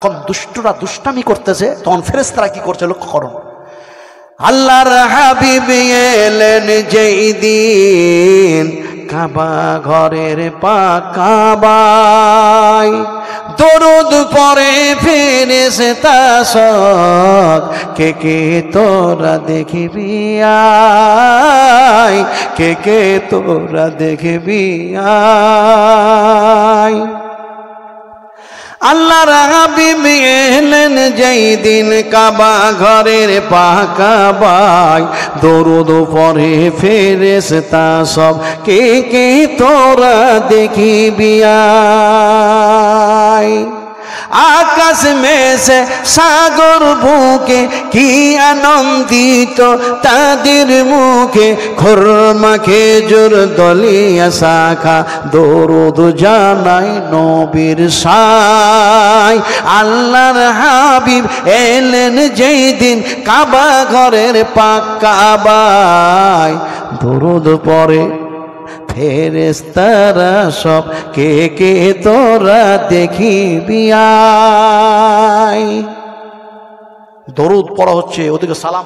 যখন দুষ্টরা দুষ্টামি করতেছে তখন ফেরেশতারা কি করছে লক্ষ্য করুন। আল্লাহর হাবিব এলেন যেই দিন কাবা ঘরের পাকাবাই, দরুদ পড়ে ফেরেশতা সব কে কে তোরা দেখবি আয়, কে কে তোরা দেখবি আয়। আল্লাহর হাবিব এলেন যেই দিন কাবা ঘরের পাকাবাই, দরুদ পড়ে ফেরেশতা সব কে কে তোরা দেখবি আয়। আকাশ মেসে সাগর বুকে কি আনন্দিত তাদের মুখে, খোরমা খেজুর দলিয়া শাখা দরুদ জানাই নবীর সাই। আল্লাহর হাবিব এলেন যেই দিন কাবা ঘরের পাকাবাই, দরুদ পড়ে ফেরেশতারা সব কে কে তোরা দেখিবি আয়। দরুদ পড়া হচ্ছে, ওদিকে সালাম।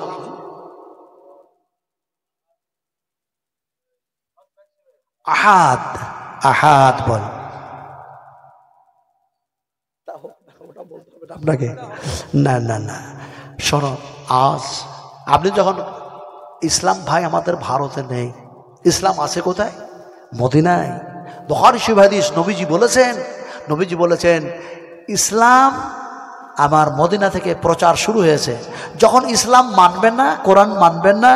আহাদ আহাদ বল আপনাকে, না না না শোনো, আজ আপনি যখন ইসলাম ভাই আমাদের ভারতে নেই, ইসলাম আছে কোথায়? মদিনায়। বুখারী শরীফ হাদিস, নবীজি বলেছেন ইসলাম আমার মদিনা থেকে প্রচার শুরু হয়েছে। যখন ইসলাম মানবেন না, কোরআন মানবেন না,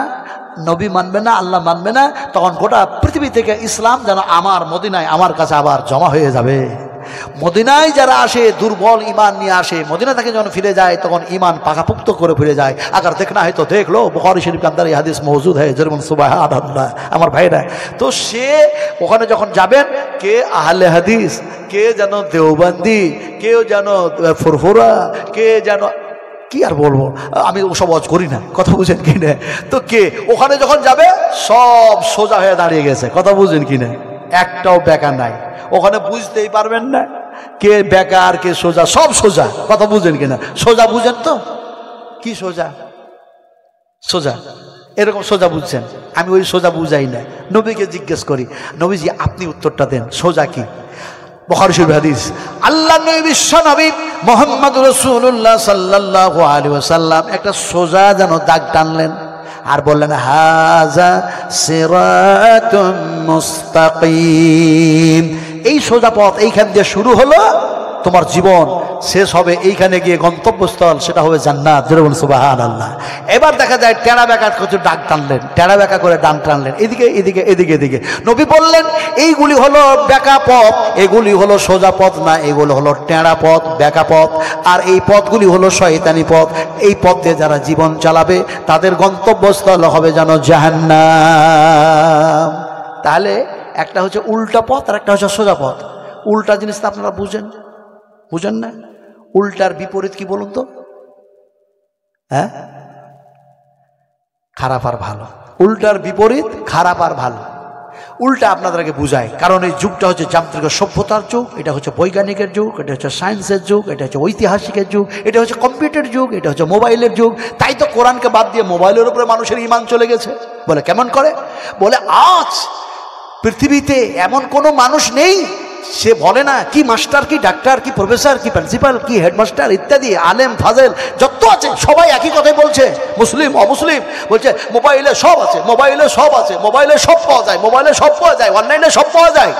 নবী মানবেন না, আল্লাহ মানবে না, তখন গোটা পৃথিবী থেকে ইসলাম যেন আমার মদিনায় আমার কাছে আবার জমা হয়ে যাবে। মদিনায় যারা আসে দুর্বল ইমান নিয়ে আসে, মদিনা থেকে যখন ফিরে যায় তখন ইমান পাকাপুক্ত করে ফিরে যায়। আগার দেখনা হয় তো দেখ লো, বুখারী শরীফ के अंदर ये হাদিস মौजूद है। যেমন সুবহানাল্লাহ আমার ভাইরা, তো সে ওখানে যখন যাবেন, কে আহলে হাদিস, কে যেন দেওবন্দি, কেউ যেন ফুরফুরা, কে যেন কি আর বলবো, আমি ওসব ওয়াজ করি না, কথা বুঝেন কি না? তো কে ওখানে যখন যাবে সব সোজা হয়ে দাঁড়িয়ে গেছে, কথা বুঝেন কি না? একটাও বেকার নাই ওখানে, বুঝতেই পারবেন না কে বেকার কে সোজা, সব সোজা, কথা বুঝেন কিনা? সোজা বুঝেন তো? কি সোজা? সোজা এরকম সোজা বুঝছেন? আমি ওই সোজা বুঝাই না, নবীকে জিজ্ঞেস করি, নবীজি আপনি উত্তরটা দেন, সোজা কি? বুখারী শরীফ হাদিস, আল্লাহ নবী বিশ্ব নবী মুহাম্মদ রাসূলুল্লাহ সাল্লাল্লাহু আলাইহি ওয়াসাল্লাম একটা সোজা যেন দাগ টানলেন আর বললেন হাযা সিরাতুম মুস্তাকিম। এই সোজা পথ এইখান দিয়ে শুরু হলো, তোমার জীবন শেষ হবে এইখানে গিয়ে গন্তব্যস্থল, সেটা হবে জান্নাত। যেরকম সুবহানাল্লাহ। এবার দেখা যায় টেরা বেঁকা কিছু ডাক টানলেন, টেরা বেঁকা করে ডান টানলেন, এদিকে এদিকে এদিকে এদিকে। নবী বললেন এইগুলি হলো বেঁকা পথ, এগুলি হলো সোজা পথ না, এগুলো হলো টেরা পথ, বেঁকা পথ, আর এই পথগুলি হলো শয়তানি পথ। এই পথ দিয়ে যারা জীবন চালাবে তাদের গন্তব্যস্থল হবে যেন জাহান্নাম। তাহলে একটা হচ্ছে উল্টা পথ আর একটা হচ্ছে সোজা পথ। উল্টা জিনিসটা আপনারা বুঝেন না? উল্টার বিপরীত কি বলুন তো? হ্যাঁ, খারাপ আর ভালো। উল্টার বিপরীত খারাপ আর ভালো। উল্টা আপনাদেরকে বুঝায়, কারণ এই যুগটা হচ্ছে যান্ত্রিক সভ্যতার যুগ, এটা হচ্ছে বৈজ্ঞানিকের যুগ, এটা হচ্ছে সায়েন্সের যুগ, এটা হচ্ছে ঐতিহাসিকের যুগ, এটা হচ্ছে কম্পিউটার যুগ, এটা হচ্ছে মোবাইলের যুগ। তাই তো কোরআনকে বাদ দিয়ে মোবাইলের উপরে মানুষের ঈমান চলে গেছে। বলে কেমন করে? বলে আজ পৃথিবীতে এমন কোনো মানুষ নেই, সে বলে না কি মাস্টার, কি ডাক্তার, কি প্রফেসর, কি প্রিন্সিপাল, কি হেডমাস্টার ইত্যাদি, আলেম ফাজেল যত আছে সবাই একই কথাই বলছে, মুসলিম অমুসলিম, বলছে মোবাইলে সব আছে, মোবাইলে সব আছে, মোবাইলে সব পাওয়া যায়, মোবাইলে সব পাওয়া যায়, অনলাইনে সব পাওয়া যায়।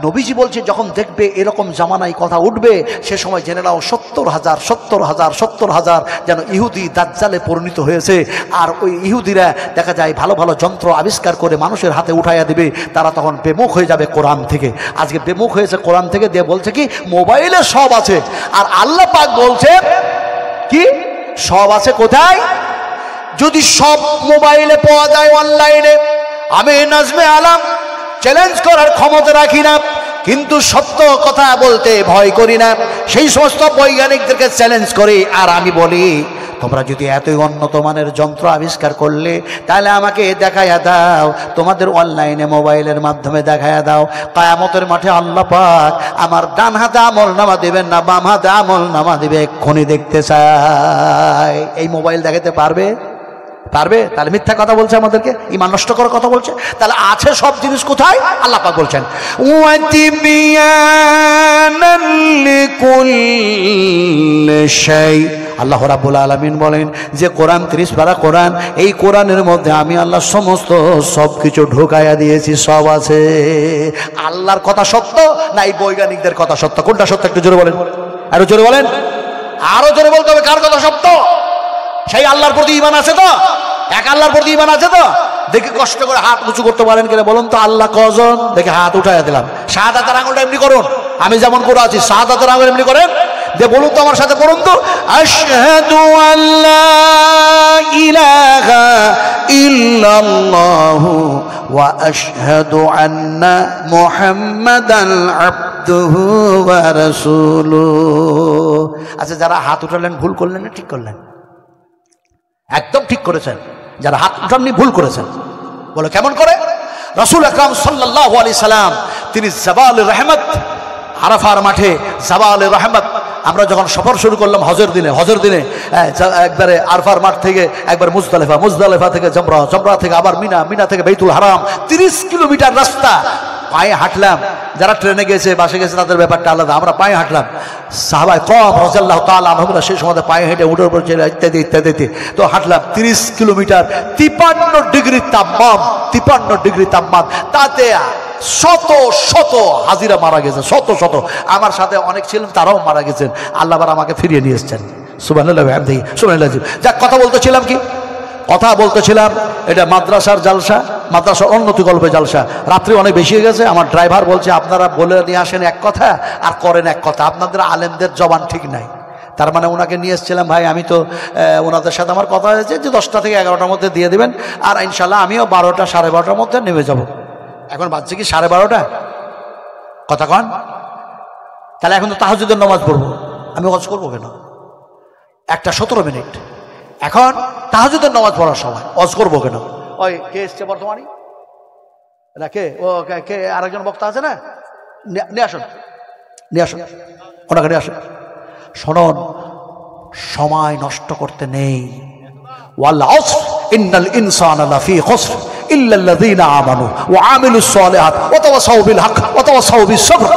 নবীজি বলছে যখন দেখবে এরকম জামানায় কথা উঠবে, সে সময় জেনে নাও 70,000 যেন ইহুদি দাজ্জালে পরিণত হয়েছে। আর ওই ইহুদিরা দেখা যায় ভালো ভালো যন্ত্র আবিষ্কার করে মানুষের হাতে উঠাইয়া দিবে, তারা তখন বেমুখ হয়ে যাবে কোরআন থেকে। আজকে বেমুখ হয়েছে কোরআন থেকে, দিয়ে বলছে কি মোবাইলে সব আছে, আর আল্লাহ পাক বলছে কি সব আছে কোথায়? যদি সব মোবাইলে পাওয়া যায়, অনলাইনে, আমি নাজমে আলম চ্যালেঞ্জ করার ক্ষমতা রাখি না, কিন্তু সত্য কথা বলতে ভয় করি না। সেই সমস্ত বৈজ্ঞানিকদেরকে চ্যালেঞ্জ করি আর আমি বলি তোমরা যদি এতই উন্নত মানের যন্ত্র আবিষ্কার করলে তাহলে আমাকে দেখাইয়া দাও, তোমাদের অনলাইনে মোবাইলের মাধ্যমে দেখাইয়া দাও। কিয়ামতের মাঠে আল্লাহ পাক আমার ডান হাতে আমলনামা দিবেন না বাম হাতে আমলনামা দিবে, এক্ষুনি দেখতে চাই। এই মোবাইল দেখাতে পারবে? পারবে? তাহলে মিথ্যা কথা বলছে, আমাদেরকে ঈমান নষ্ট করার কথা বলছে। তাহলে আছে সব জিনিস কোথায়? আল্লাহ পাক বলছেন ওয়াতিবিয়ানান লিকুল্লি শাই। আল্লাহ রাব্বুল আলামিন বলেন যে কোরআন 30 পারা কোরআন, এই কোরআনের মধ্যে আমি আল্লাহ সমস্ত সব কিছু ঢোকাইয়া দিয়েছি, সব আছে। আল্লাহর কথা সত্য না এই বৈজ্ঞানিকদের কথা সত্য? কোনটা সত্য একটু জোরে বলেন, আরো জোরে বলেন, আরো জোরে বলতে হবে কার কথা সত্য। সেই আল্লাহর প্রতি ঈমান আছে তো? এক আল্লাহর প্রতি ঈমান আছে তো? দেখি কষ্ট করে হাত উঁচু করতে পারেন কিনা বলুন তো? আল্লাহ কজন? দেখে হাত উঠাইয়া দিলাম। শাহাদাতের আঙুলটা এমনি করুন, আমি যেমন করে আছি শাহাদাতের আঙুল এমনি করেন। যে বলুন তো আমার সাথে, করুন তো, আশহাদু আল্লা ইলাহা ইল্লাল্লাহু ওয়া আশহাদু আন্না মুহাম্মাদান আবদুহু ওয়া রাসূলুহু। আচ্ছা, যারা হাত উঠালেন ভুল করলেন না ঠিক করলেন? একদম ঠিক করেছেন। যারা হাত উঠাননি ভুল করেছেন। বলে কেমন করে? রাসূল আকরাম সাল্লাল্লাহু আলাইহি সাল্লাম তিনি জাবালে রহমত, আরাফার মাঠে জাবালে রহমত, আমরা যখন সফর শুরু করলাম হজের দিনে একবারে আরফার মাঠ থেকে একবার মুজদালিফা থেকে জমরা থেকে আবার মিনা থেকে বাইতুল হারাম, 30 কিলোমিটার রাস্তা পায়ে হাঁটলাম। যারা ট্রেনে গেছে বাসে গেছে তাদের ব্যাপারটা আলাদা, আমরা পায়ে হাঁটলাম। সাহাবায়ে কওম রাদিয়াল্লাহু তাআলা আনহুরা সেই সময় পায়ে হেঁটে উঠে উপর ছিল ইত্যাদি তো হাঁটলাম 30 কিলোমিটার, 53 ডিগ্রি তাপমান, তাতে শত শত হাজিরা মারা গেছে, শত শত। আমার সাথে অনেক ছিলেন, তারাও মারা গেছেন। আল্লাহ আবার আমাকে ফিরিয়ে নিয়ে এসছেন। সুবহানাল্লাহ বিহামদিহি সুবহানাল্লাহ। যাক, কথা বলতেছিলাম কি? কথা বলতেছিলাম এটা মাদ্রাসার জালসা, মাদ্রাসার উন্নতি গল্পে জালসা। রাত্রি অনেক বেশি হয়ে গেছে। আমার ড্রাইভার বলছে আপনারা বলে নিয়ে আসেন এক কথা আর করেন এক কথা, আপনাদের আলেমদের জবান ঠিক নাই। তার মানে ওনাকে নিয়ে এসেছিলাম, ভাই আমি তো ওনাদের সাথে আমার কথা হয়েছে যে 10টা থেকে 11টার মধ্যে দিয়ে দেবেন, আর ইনশাল্লাহ আমিও 12টা 12:30টার মধ্যে নেমে যাব। এখন বাজছে কি 12:30? কথা কন। তাহলে এখন তো তাহাজ্জুদের নামাজ পড়বো, আমি ওয়াজ করবো কেন? 1:17 মিনিট, এখন তাহাজ্জুদের নামাজ পড়ার সময়, ওয়াজ করবো কেন? ওই কে এসছে বর্তমানে? না কে? ও কে আরেকজন বক্তা আছে না? নিয়ে আসুন ওনাকে নিয়ে আসুন। শুনুন, সময় নষ্ট করতে নেই। ওয়াল আসর ইন্নাল ইনসানা লাফি খুসর ইল্লাল্লাযীনা আমানু ওয়া আমিলুস সালিহাত ওয়া তাওয়াসাউ বিল হক ওয়া তাওয়াসাউ বিস সবর।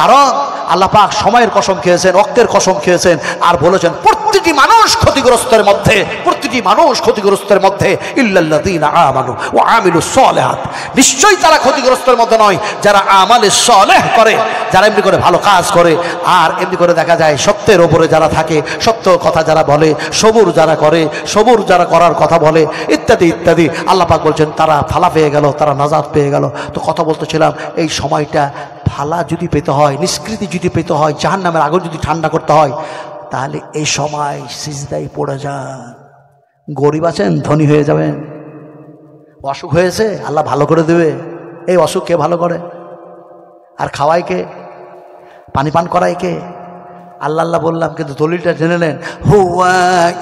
কারণ আল্লাহ পাক সময়ের কসম খেয়েছেন, রক্তের কসম খেয়েছেন, আর বলেছেন প্রতিটি মানুষ ক্ষতিগ্রস্তের মধ্যে ইল্লাল্লাযীনা আমানু ওয়া আমিলুস সালিহাত। নিশ্চয়ই তারা ক্ষতিগ্রস্তের মধ্যে নয় যারা আমালে সালেহ করে, যারা এমনি করে ভালো কাজ করে, আর এমনি করে দেখা যায় সত্যের ওপরে যারা থাকে, সত্য কথা যারা বলে, সবুর যারা করে, সবুর যারা করার কথা বলে, ইত্যাদি ইত্যাদি। আল্লাহ পাক বলছেন তারা ফালা পেয়ে গেল, তারা নাজাত পেয়ে গেল। তো কথা বলতেছিলাম, এই সময়টা ফালা যদি পেতে হয়, নিষ্কৃতি যদি পেতে হয়, জাহান্নামের আগুন যদি ঠান্ডা করতে হয়, তাহলে এই সময় সিজদায় পড়ে যান। গরিব আছেন, ধনী হয়ে যাবেন। অসুখ হয়েছে, আল্লাহ ভালো করে দেবে। এই অসুখ কে ভালো করে? আর খাওয়ায় কে? পানি পান করায় কে? আল্লাহ আল্লাহ বললাম, কিন্তু দলিলটা জেনে নেন। হুয়া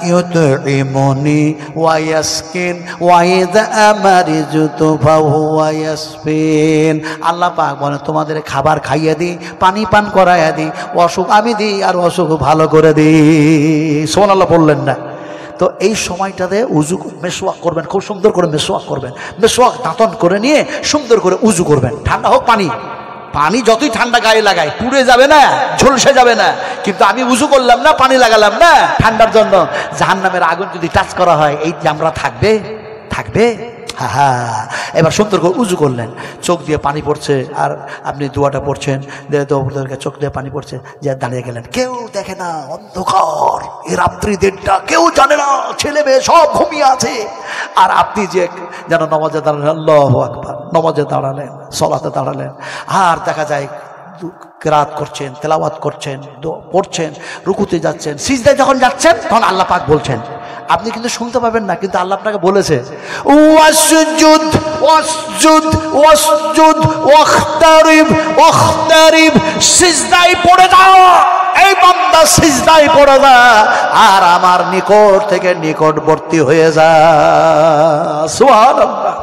ইউতঈমুনি ওয়া ইয়াসকিন ওয়া ইযা মারিজতু ফাহুয়া ইয়াসফিন। আল্লাহ পাক বলে তোমাদের খাবার খাইয়ে দিই, পানি পান করাইয়া দিই, অসুখ আমি দিই আর অসুখ ভালো করে দিই। সুবহানাল্লাহ বললেন না? তো এই সময়টাতে উজু মেসওয়াক করবেন, খুব সুন্দর করে মেসওয়াক করবেন। মেসওয়াক দাঁতন করে নিয়ে সুন্দর করে উজু করবেন। ঠান্ডা হোক পানি যতই ঠান্ডা গায়ে লাগায় পুড়ে যাবে না, ঝলসে যাবে না। কিন্তু আমি উজু করলাম না, পানি লাগালাম না ঠান্ডার জন্য, জাহান্নামের আগুন যদি টাচ করা হয় এই চামড়া থাকবে? এবার সুন্দর করে উজু করলেন, চোখ দিয়ে পানি পড়ছে, আর আপনি দোয়াটা পড়ছেন, চোখ দিয়ে পানি পড়ছে, যে দাঁড়িয়ে গেলেন। কেউ দেখে না, অন্ধকার, এই রাত্রি 1:30, কেউ জানে না, ছেলে মেয়ে সব ঘুমিয়ে আছে। আর আপনি যে যেন নামাজে দাঁড়ালেন, আল্লাহু আকবার, নামাজে দাঁড়ালেন, সালাতে দাঁড়ালেন, আর দেখা যায় কিরাত করছেন, তেলাওয়াত করছেন, পড়ছেন, রুকুতে যাচ্ছেন, সিজদায় যখন যাচ্ছেন তখন আল্লাহ পাক বলছেন, আপনি কিন্তু শুনতে পাবেন না, কিন্তু আল্লাহ আপনাকে বলেছে ওয়াসজুদ ওয়াসজুদ ওয়াসজুদ ওয়াখতারিব ওয়াখতারিব, সিজদায় পড়ে যাও। এই বান্দা সিজদায় পড়ে যায় আর আমার নিকট থেকে নিকটবর্তী হয়ে যায়। সুবহানাল্লাহ।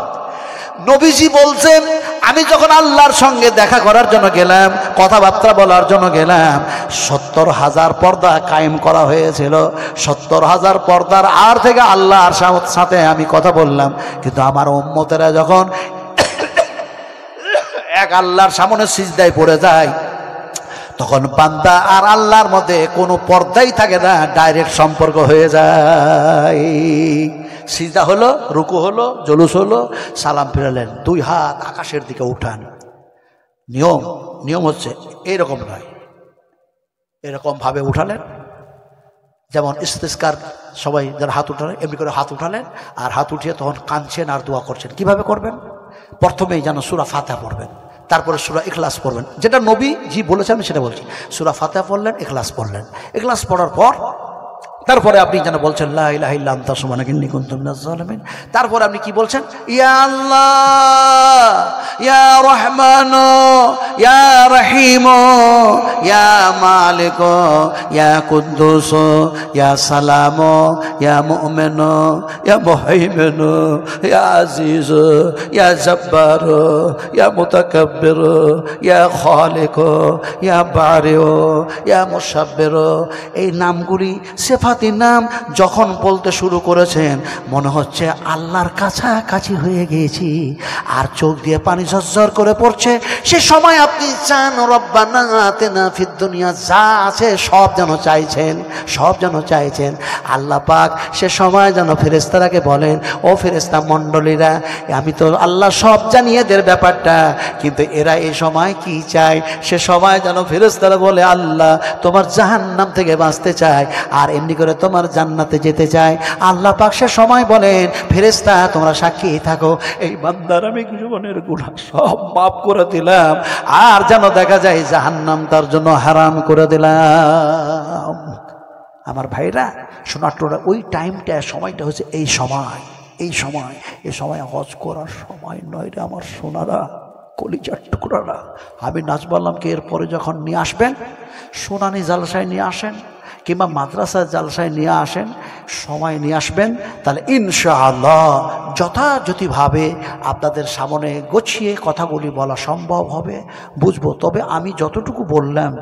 নবীজি বলছেন আমি যখন আল্লাহর সঙ্গে দেখা করার জন্য গেলাম, কথাবার্তা বলার জন্য গেলাম, 70,000 পর্দা কায়েম করা হয়েছিল। 70,000 পর্দার আর থেকে আল্লাহর সাথে আমি কথা বললাম। কিন্তু আমার উম্মতেরা যখন এক আল্লাহর সামনে সিজদায় পড়ে যায়, তখন বান্দা আর আল্লাহর মধ্যে কোনো পর্দাই থাকে না, ডাইরেক্ট সম্পর্ক হয়ে যায়। সিজদা হলো, রুকু হলো, জলুস হলো, সালাম ফিরালেন, 2 হাত আকাশের দিকে উঠান। নিয়ম হচ্ছে এইরকম নয়, এরকম ভাবে উঠালেন, যেমন ইস্তিসকার সবাই যারা হাত উঠালেন এমনি করে হাত উঠালেন, আর হাত উঠিয়ে তখন কাঁদছেন আর দোয়া করছেন। কিভাবে করবেন? প্রথমেই যেন সূরা ফাতিহা পড়বেন, তারপরে সূরা ইখলাস পড়বেন, যেটা নবী জি বলেছেন আমি সেটা বলছি। সূরা ফাতিহা পড়লেন, ইখলাস পড়লেন, ইখলাস পড়ার পর তারপরে আপনি যেন বলছেন লা ইলাহা ইল্লা আনতা সুবহানাকা ইন্নী কুনতু মিনাজ জালিমিন। তারপরে আপনি কি বলছেন? ইয়া আল্লাহ, ইয়া রহমান, ইয়া রহিম, ইয়া মালিক, ইয়া কুদ্দুস, ইয়া সালাম, ইয়া মুমিন, ইয়া মুহাইমিন, ইয়া আজিজ, ইয়া জব্বার, ইয়া মুতাকাব্বির, ইয়া খালিক, ইয়া বারি, ইয়া মুসাব্বির। এই নামগুলি সিফাত নাম যখন বলতে শুরু করেছেন মনে হচ্ছে আল্লাহর কাছাকাছি হয়ে গিয়েছি, আর চোখ দিয়ে পানি ঝরঝর করে পড়ছে। সে সময় আপনি চান রব্বানা আতিনা ফিদ দুনিয়া, যা আছে সব যেন চাইছেন, সব যেন চাইছেন। আল্লাহ পাক সে সময় যেন ফেরেশতারাকে বলেন, ও ফেরেশতা মণ্ডলীরা, আমি তো আল্লাহ সব জানি এদের ব্যাপারটা, কিন্তু এরা এই সময় কি চায়? সে সময় যেন ফেরেশতারা বলে, আল্লাহ তোমার জাহান্নাম থেকে বাঁচতে চায় আর এমনি করে তোমার জান্নাতে যেতে চায়। আল্লাহ পাক সে সময় বলেন, ফেরেশতা তোমরা সাক্ষী থাকো, এই বান্দার আমি জীবনের গুনাহ সব মাফ করে দিলাম, আর যেন দেখা যায় জাহান্নাম তার জন্য হারাম করে দিলাম। আমার ভাইরা শোনাটোরা, ওই টাইমটা সময়টা হচ্ছে এই সময় হজ করার সময় নয় রে আমার সোনারা, কলিজার টুকরারা। আমি নাচ বললাম কি এরপরে যখন নিয়ে আসবেন, সোনানি জালসায় নিয়ে আসেন কিংবা মাদ্রাসার জালসায় নিয়ে আসেন, সময় নিয়ে আসবেন, তাহলে ইনশাআল্লাহ যথাযথভাবে আপনাদের সামনে গুছিয়ে কথাগুলি বলা সম্ভব হবে, বুঝবো। তবে আমি যতটুকু বললাম,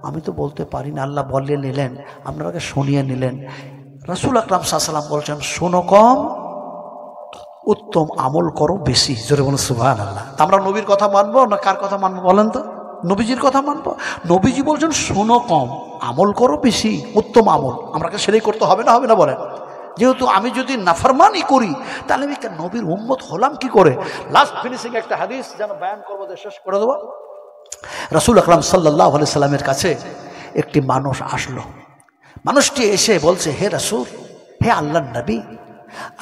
আমি তো বলতে পারি না, আল্লাহ বলে নিলেন, আপনাকে শুনিয়ে নিলেন। রাসূল আকরাম সাল্লাল্লাহু আলাইহি ওয়াসাল্লাম বলছেন, শোনো কম, উত্তম আমল করো বেশি। জোরে বলুন সুবহানাল্লাহ। আমরা নবীর কথা মানবো না কার কথা মানবো বলেন তো? নবীজির কথা মানবো। নবীজি বলছেন শোনো কম, আমল করো বেশি, উত্তম আমল। আমাকে সেটাই করতে হবে না বলেন? যেহেতু আমি যদি নাফরমানি করি তাহলে আমি নবীর উম্মত হলাম কি করে? লাস্ট ফিনিশিং একটা হাদিস যেন বয়ান করবো, শেষ করে দেবো। রাসূল আকরাম সাল্লাল্লাহু আলাইহি সাল্লামের কাছে একটি মানুষ আসলো। মানুষটি এসে বলছে, হে রাসূল, হে আল্লাহর নবী,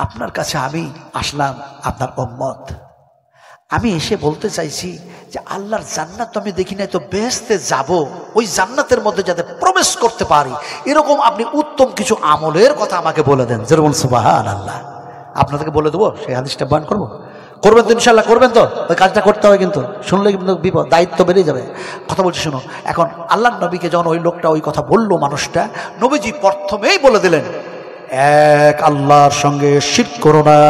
আপনার কাছে আমি আসলাম, আপনার উম্মত। আমি এসে বলতে চাইছি যে আল্লাহর জান্নাত তো আমি দেখি নাই, তো বেহেশতে যাব, ওই জান্নাতের মধ্যে যাতে প্রবেশ করতে পারি এরকম আপনি উত্তম কিছু আমলের কথা আমাকে বলে দেন। যেরকম সুবহানাল্লাহ। আপনাদেরকে বলে দেবো, সেই হাদিসটা বয়ান করবো, করবেন তো ইনশাআল্লাহ? করবেন তো? ওই কাজটা করতে হবে, কিন্তু শুনলে কিন্তু বিপদ, দায়িত্ব বেড়ে যাবে। কথা বলছি শুনো। এখন আল্লাহর নবীকে যখন ওই লোকটা ওই কথা বললো, মানুষটা, নবীজি প্রথমেই বলে দিলেন, এক আল্লাহর সঙ্গে শিরক করো না,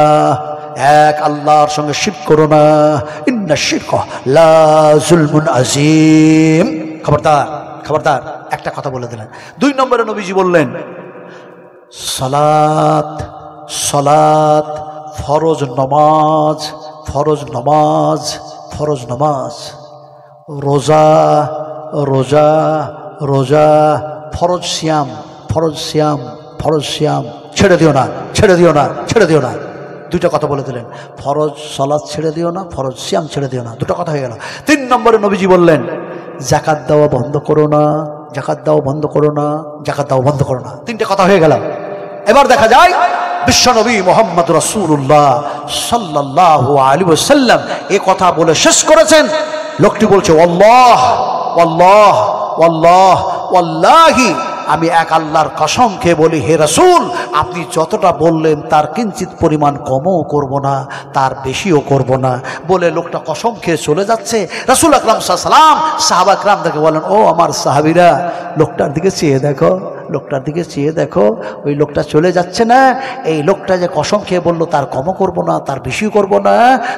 এক আল্লাহর সঙ্গে শিরক করো না, ইন্না শিরকা লা যুলমুন আযীম। খবরদার একটা কথা বলে দিলেন। 2 নম্বরে নবীজি বললেন, সালাত ফরজ নমাজ, রোজা, ফরজ সিয়াম, ছেড়ে দিও না। 2টা কথা বলে দিলেন, ফরজ সালাত ছেড়ে দিও না, ফরজ সিয়াম ছেড়ে দিও না। 2টা কথা হয়ে গেল। 3 নম্বরে নবীজি বললেন, যাকাত দেওয়া বন্ধ করো না। 3টে কথা হয়ে গেল। এবার দেখা যায় বিশ্বনবী মুহাম্মদ রাসূলুল্লাহ সাল্লাল্লাহু আলাইহি ওয়াসাল্লাম এই কথা বলে শেষ করেছেন। লোকটি বলছে, ওয়াল্লাহি আমি এক আল্লাহর কসম খেয়ে বলি, হে রাসূল, আপনি যতটা বললেন তার কিঞ্চিত পরিমাণ কমও করব না, তার বেশিও করব না। বলে লোকটা কসম খেয়ে চলে যাচ্ছে। রাসূল আকরাম সাল্লাল্লাহু আলাইহি ওয়াসাল্লাম সাহাবা একরামদেরকে বলেন, ও আমার সাহাবীরা, লোকটার দিকে চেয়ে দেখো, লোকটার দিকে চেয়ে দেখো, ওই লোকটা চলে যাচ্ছে না? এই লোকটা যে কসম খেয়ে বললো তার কমও করব না, তার বেশিও করব না,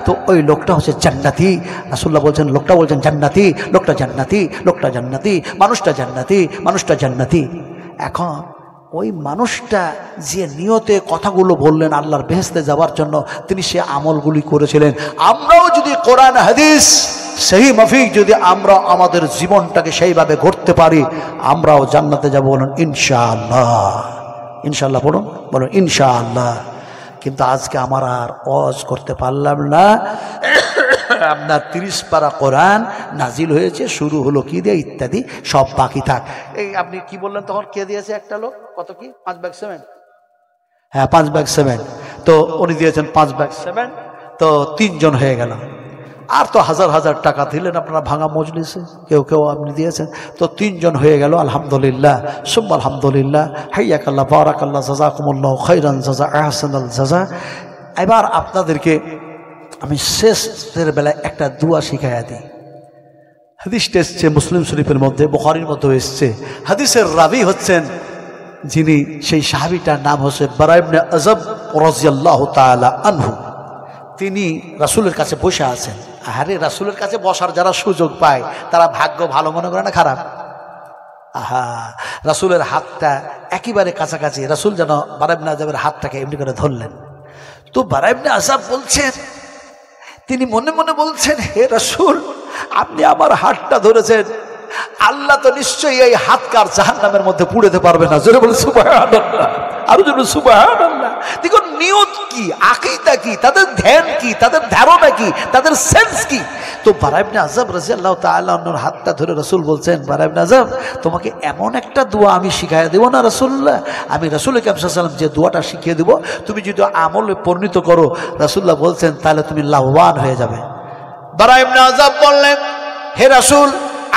তো ওই লোকটা হচ্ছে জান্নাতি। রাসূলুল্লাহ বলছেন, লোকটা বলছেন জান্নাতি, লোকটা জান্নাতি, লোকটা জান্নাতি, মানুষটা জান্নাতি, মানুষটা জান্নাতি। এখন ওই মানুষটা যে নিয়তে কথাগুলো বললেন আল্লাহর বেহেশতে যাওয়ার জন্য, তিনি সে আমলগুলি করেছিলেন। আমরাও যদি কোরআন হাদিস সেই মাফিক যদি আমরা আমাদের জীবনটাকে সেইভাবে গড়তে পারি, আমরাও জান্নাতে যাব। বলুন ইনশাআল্লাহ। ইনশাআল্লাহ বলুন, বলুন ইনশাআল্লাহ। কিন্তু আজকে আমার আর ওয়াজ করতে পারলাম না। আপনার 30 পারা কোরআন নাজিল হয়েছে, শুরু হলো কি দিয়ে, ইত্যাদি সব বাকি থাক। এই আপনি কি বললেন তখন, কে দিয়েছে একটা লোক? কত কি? 5 ব্যাগ সিমেন্ট। হ্যাঁ, 5 ব্যাগ সিমেন্ট। তো উনি দিয়েছেন 5 ব্যাগ সিমেন্ট, তো 3 জন হয়ে গেল। আর তো হাজার হাজার টাকা দিলেন আপনারা ভাঙা মজলিসে, কেউ কেউ আপনি দিয়েছেন, তো 3 জন হয়ে গেল। আলহামদুলিল্লাহ, সুম্মা আলহামদুলিল্লাহ, হাইয়াকাল্লাহ, বারাকাল্লাহ, জাযাকুমুল্লাহু খাইরান জাযা, আহসানাল জাযা। এবার আপনাদেরকে আমি শেষের বেলায় একটা দোয়া শিখাইয়া দিই। হাদিসটা এসছে মুসলিম শরীফের মধ্যে, বুখারীর মধ্যে এসছে। হাদিসের রাবি হচ্ছেন যিনি, সেই সাহাবীটার নাম হচ্ছে বারা ইবনে আযব রাদিয়াল্লাহু তাআলা আনহু। তিনি রাসূলের কাছে বসে আছেন। আরে রাসূলের কাছে বসার যারা সুযোগ পায় তারা ভাগ্য ভালো মনে করে না খারাপ? আহা, রাসূলের হাতটা একেবারে কাছাকাছি, রাসূল যেন বারা ইবনে আযবের হাতটাকে এমনি করে ধরলেন। তো বারা ইবনে আযব বলছেন, তিনি মনে মনে বলছেন, হে রাসূল, আপনি আমার হাতটা ধরেছেন, আল্লাহ তো নিশ্চয়ই এই হাতকার জাহান্নামের মধ্যে পুড়েতে পারবে না। জোরে বলে সুবহানাল্লাহ, আরো জোরে সুবহানাল্লাহ। দেখুন নিয়ত কি, আকীদা কি, তাদের ধ্যান কি, তাদের ধারণা কি, তাদের সেন্স কি। তো বারা ইবনে আযব রাদিয়াল্লাহু তাআলা আনহুর হাতটা ধরে রাসূল বলছেন, বারা ইবনে আযব, তোমাকে এমন একটা দোয়া আমি শিখাইয়া দেব না রাসূলুল্লাহ, আমি রাসূল কারীম সাল্লাল্লাহু আলাইহি ওয়াসাল্লাম যে দোয়াটা শিখিয়ে দেব, তুমি যদি আমলে পরিণত করো, রাসূলুল্লাহ বলছেন, তাহলে তুমি লাভবান হয়ে যাবে। বারা ইবনে আযব বললেন, হে রাসূল,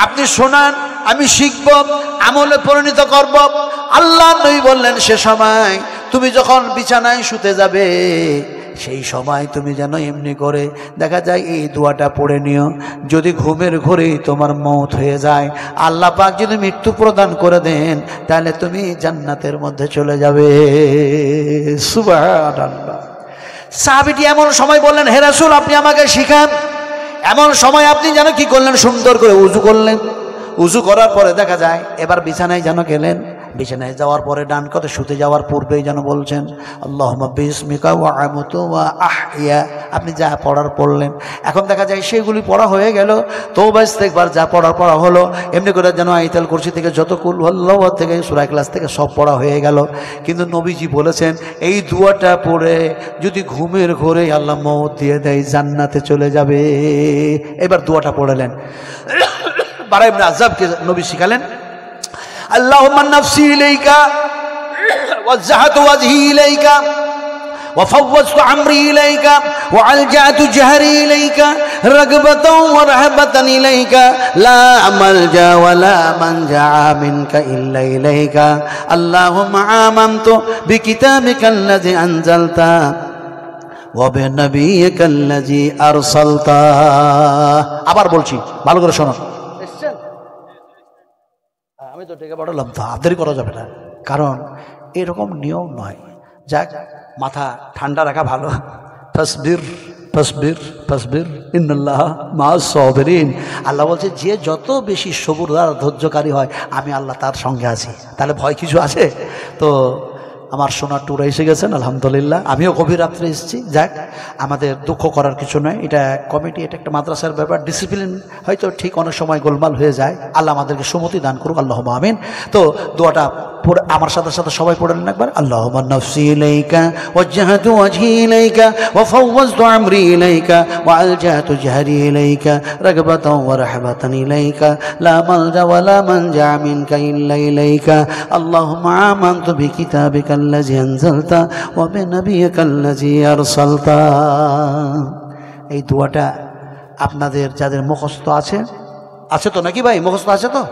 আপনি শোনান, আমি শিখব, আমলে পরিণত করব। আল্লাহ নবী বললেন, সে সময় তুমি যখন বিছানায় শুতে যাবে, সেই সময় তুমি যেন এমনি করে দেখা যায় এই দোয়াটা পড়ে নিও। যদি ঘুমের ঘোরেই তোমার মওত হয়ে যায়, আল্লাহ পাক যদি মৃত্যু প্রদান করে দেন, তাহলে তুমি জান্নাতের মধ্যে চলে যাবে। সুবহানাল্লাহ। সাহাবীটি এমন সময় বললেন, হে রাসূল, আপনি আমাকে শিখান। এমন সময় আপনি যেন কি করলেন, সুন্দর করে উযু করলেন। উযু করার পরে দেখা যায় এবার বিছানায় যেন গেলেন, বিছানায় যাওয়ার পরে ডান কাতে শুতে যাওয়ার পূর্বেই যেন বলছেন, আল্লাহুম্মা বিসমিকা ওয়া আমুতু ওয়া আহইয়া। আপনি যা পড়ার পড়লেন। এখন দেখা যায় সেগুলি পড়া হয়ে গেল, তওবা ইস্তেগফার যা পড়া হলো, এমনি করে যেন আয়াতুল কুরসি থেকে যত কুল হুয়াল্লাহু থেকে সূরা ইখলাস থেকে সব পড়া হয়ে গেল। কিন্তু নবীজি বলেছেন, এই দুয়াটা পড়ে যদি ঘুমের ঘোরে আল্লাহ মওত দিয়ে দেয়, জান্নাতে চলে যাবে। এবার দুয়াটা পড়লেন। বারা ইবনে আযবকে নবী শিখালেন, আল্লাহুম্মা নাফসি ইলাইকা ওয়াজহাতু ওয়াজহি ইলাইকা ওয়া ফাওয়াজতু আমরি ইলাইকা ওয়া আলজাতু জাহরি ইলাইকা রাগবাতাও ওয়া রাহবাতান ইলাইকা লা মালজা ওয়া লা মানজা মিনকা ইল্লা ইলাইকা আল্লাহুম্মা আমানতু বিকিতাবিকা আল্লাযী আনজালতা ওয়া বিনাবিয়িকা আল্লাযী আরসালতা। আবার বলছি, ভালো করে শোনো। আমি তো ডেকে পড়ালাম, তো আদেরই করা যাবে না, কারণ এরকম নিয়ম নয়। যাক, মাথা ঠান্ডা রাখা ভালো। তাসবির তাসবির তাসবির ইন্নাল্লাহা মা'আস সাবিরিন। আল্লাহ বলছে, যে যত বেশি সবুরদার ধৈর্যকারী হয়, আমি আল্লাহ তার সঙ্গে আছি। তাহলে ভয় কিছু আছে? তো আমার সোনার টুরা এসে গেছেন, আলহামদুলিল্লাহ। আমিও গভীর রাত্রে এসেছি। যাক, আমাদের দুঃখ করার কিছু নয়, এটা কমিটি, এটা একটা মাদ্রাসার ব্যাপার, ডিসিপ্লিন হয়তো ঠিক অনেক সময় গোলমাল হয়ে যায়। আল্লাহ আমাদেরকে সুমতি দান করুক, আল্লাহুম্মা আমিন। তো দোয়াটা পড়ে আমার সাথে সাথে সবাই পড়ে নেন একবার। আল্লাহুম্মা নাফসি ইলাইকা ওয়াজহাতু ওয়াজহি ইলাইকা ওয়া ফাওয়াজতু আমরি ইলাইকা ওয়া আলজাতু জাহরি ইলাইকা রাগবাতাও ওয়া রাহবাতান ইলাইকা লা মালজা ওয়া লা মানজা মিনকা ইল্লা ইলাইকা আল্লাহুম্মা আমানতু বিকিতাবিকা আল্লাযী আনজালতা ওয়া বিনাবিয়িকা আল্লাযী আরসালতা। এই দোয়াটা আপনাদের যাদের মুখস্থ আছে তো নাকি ভাই? মুখস্থ আছে তো?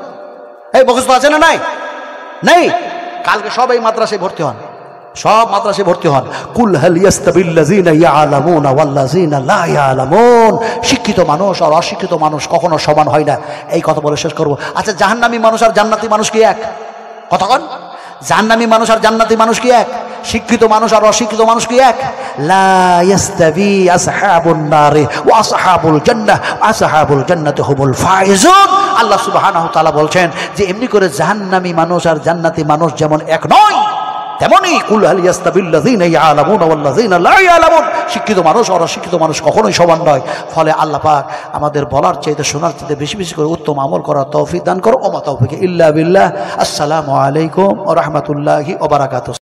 এই মুখস্থ আছে না নাই? নেই। কালকে সব এই মাদ্রাসায় ভর্তি হন, সব মাদ্রাসায় ভর্তি হন। কুল হাল ইয়াস্তাবিল্লাযিনা ইয়ালামুনা ওয়াল্লাযিনা লা ইয়ালামুন। শিক্ষিত মানুষ আর অশিক্ষিত মানুষ কখনো সমান হয় না। এই কথা বলে শেষ করব। আচ্ছা, জাহান্নামী মানুষ আর জান্নাতি মানুষ কি এক? কতক্ষণ? জাহান্নামী মানুষ আর জান্নাতি মানুষ কি এক? শিক্ষিত মানুষ আর অশিক্ষিত মানুষ কি এক? লা ইয়াস্তাবি আসহাবুন নারি ওয়া আসহাবুল জান্নাহ, আসহাবুল জান্নাতি হুমুল ফাইজুন। আল্লাহ সুবহানাহু ওয়া তাআলা বলছেন যে এমনি করে জাহান্নামী মানুষ আর জান্নাতি মানুষ যেমন এক নয়, তেমনি কুল হাল ইয়াস্তাবিল্লাযিনা ইয়ালামুনা ওয়াল্লাযিনা লা ইয়ালামুন। শিক্ষিত মানুষ আর অশিক্ষিত মানুষ কখনোই সমান নয়। ফলে আল্লাহ পাক আমাদের বলার চাইতে শোনার চাইতে বেশি বেশি করে উত্তম আমল করার তৌফিক দান করো। ওমা তাওফিক ইল্লা বিল্লাহ। আসসালামু আলাইকুম ওয়া রাহমাতুল্লাহি ওয়া বারাকাতুহু।